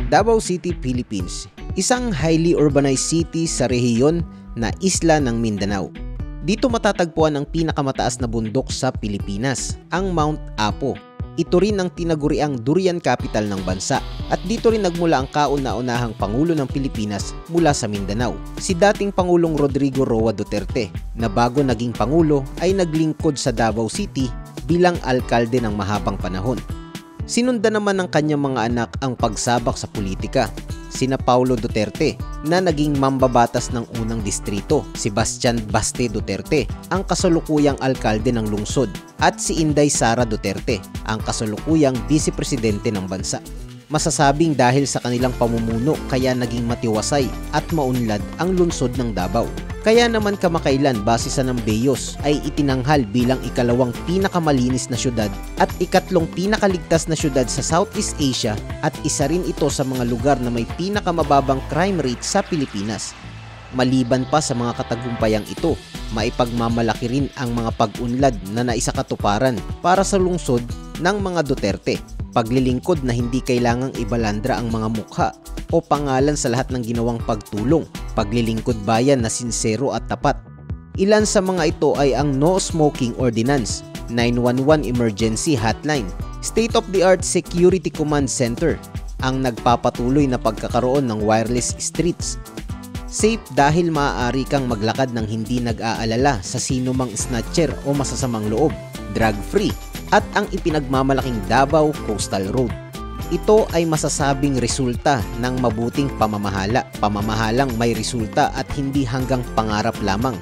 Davao City, Philippines, isang highly urbanized city sa rehiyon na isla ng Mindanao. Dito matatagpuan ang pinakamataas na bundok sa Pilipinas, ang Mount Apo. Ito rin ang tinaguriang durian capital ng bansa at dito rin nagmula ang kauna-unahang Pangulo ng Pilipinas mula sa Mindanao, si dating Pangulong Rodrigo Roa Duterte, na bago naging Pangulo ay naglingkod sa Davao City bilang alkalde ng mahabang panahon. Sinundan naman ng kanyang mga anak ang pagsabak sa politika, sina Paulo Duterte na naging mambabatas ng unang distrito, si Bastian Baste Duterte, ang kasalukuyang alkalde ng lungsod, at si Inday Sara Duterte, ang kasalukuyang vice-presidente ng bansa. Masasabing dahil sa kanilang pamumuno kaya naging matiwasay at maunlad ang lungsod ng Davao. Kaya naman kamakailan base sa Nambeyos ay itinanghal bilang ikalawang pinakamalinis na syudad at ikatlong pinakaligtas na syudad sa Southeast Asia at isa rin ito sa mga lugar na may pinakamababang crime rate sa Pilipinas. Maliban pa sa mga katagumpayang ito, maipagmamalaki rin ang mga pag-unlad na naisakatuparan para sa lungsod ng mga Duterte. Paglilingkod na hindi kailangang ibalandra ang mga mukha o pangalan sa lahat ng ginawang pagtulong, paglilingkod bayan na sinsero at tapat. Ilan sa mga ito ay ang No Smoking Ordinance, 911 Emergency Hotline, State-of-the-Art Security Command Center, ang nagpapatuloy na pagkakaroon ng wireless streets, safe dahil maaari kang maglakad ng hindi nag-aalala sa sino mang snatcher o masasamang loob, drug-free, at ang ipinagmamalaking Davao Coastal Road. Ito ay masasabing resulta ng mabuting pamamahalang may resulta at hindi hanggang pangarap lamang.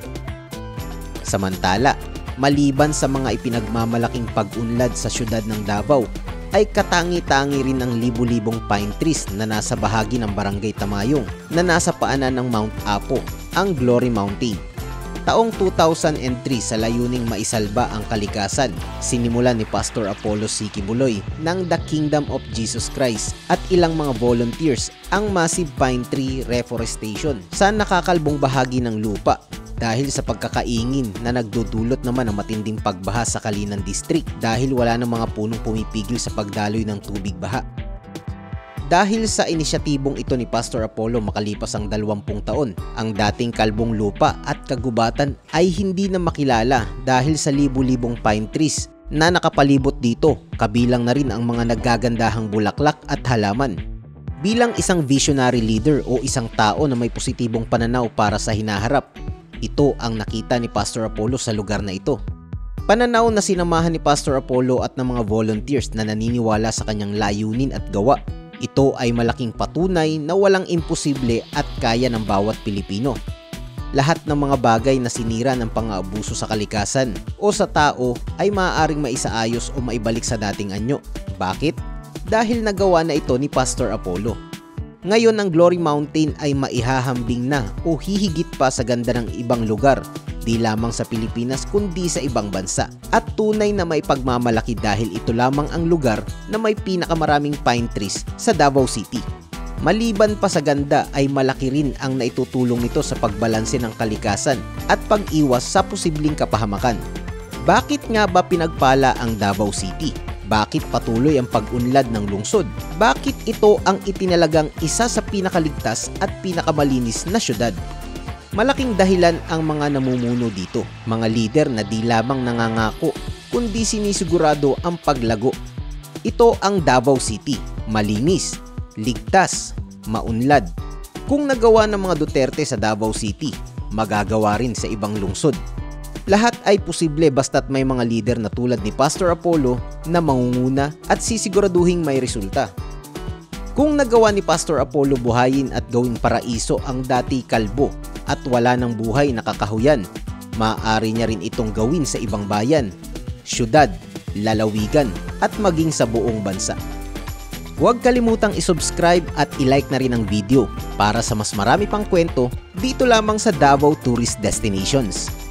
Samantala, maliban sa mga ipinagmamalaking pag-unlad sa syudad ng Davao, ay katangi-tangi rin ang libu-libong pine trees na nasa bahagi ng Barangay Tamayong na nasa paanan ng Mount Apo, ang Glory Mountain. Taong 2003 sa layuning maisalba ang kalikasan, sinimulan ni Pastor Apollo C. Quiboloy ng The Kingdom of Jesus Christ at ilang mga volunteers ang massive pine tree reforestation sa nakakalbong bahagi ng lupa dahil sa pagkakaingin na nagdudulot naman ng matinding pagbaha sa Kalinan District dahil wala ng mga punong pumipigil sa pagdaloy ng tubig baha. Dahil sa inisyatibong ito ni Pastor Apollo makalipas ang 20 taon, ang dating kalbong lupa at kagubatan ay hindi na makilala dahil sa libu-libong pine trees na nakapalibot dito, kabilang na rin ang mga naggagandahang bulaklak at halaman. Bilang isang visionary leader o isang tao na may positibong pananaw para sa hinaharap, ito ang nakita ni Pastor Apollo sa lugar na ito. Pananaw na sinamahan ni Pastor Apollo at ng mga volunteers na naniniwala sa kanyang layunin at gawa. Ito ay malaking patunay na walang imposible at kaya ng bawat Pilipino. Lahat ng mga bagay na sinira ng pang-aabuso sa kalikasan o sa tao ay maaaring maisaayos o maibalik sa dating anyo. Bakit? Dahil nagawa na ito ni Pastor Apollo. Ngayon ang Glory Mountain ay maihahambing na o hihigit pa sa ganda ng ibang lugar, di lamang sa Pilipinas kundi sa ibang bansa, at tunay na may pagmamalaki dahil ito lamang ang lugar na may pinakamaraming pine trees sa Davao City. Maliban pa sa ganda ay malaki rin ang naitutulong nito sa pagbalanse ng kalikasan at pag-iwas sa posibleng kapahamakan. Bakit nga ba pinagpala ang Davao City? Bakit patuloy ang pag-unlad ng lungsod? Bakit ito ang itinalagang isa sa pinakaligtas at pinakamalinis na syudad? Malaking dahilan ang mga namumuno dito, mga lider na di lamang nangangako, kundi sinisigurado ang paglago. Ito ang Davao City, malinis, ligtas, maunlad. Kung nagawa ng mga Duterte sa Davao City, magagawa rin sa ibang lungsod. Lahat ay posible basta't may mga lider na tulad ni Pastor Apollo na mangunguna at sisiguraduhing may resulta. Kung nagawa ni Pastor Apollo buhayin at gawing paraiso ang dati kalbo at wala ng buhay na kakahuyan, maaari niya rin itong gawin sa ibang bayan, syudad, lalawigan at maging sa buong bansa. Huwag kalimutang isubscribe at ilike na rin ang video para sa mas marami pang kwento dito lamang sa Davao Tourist Destinations.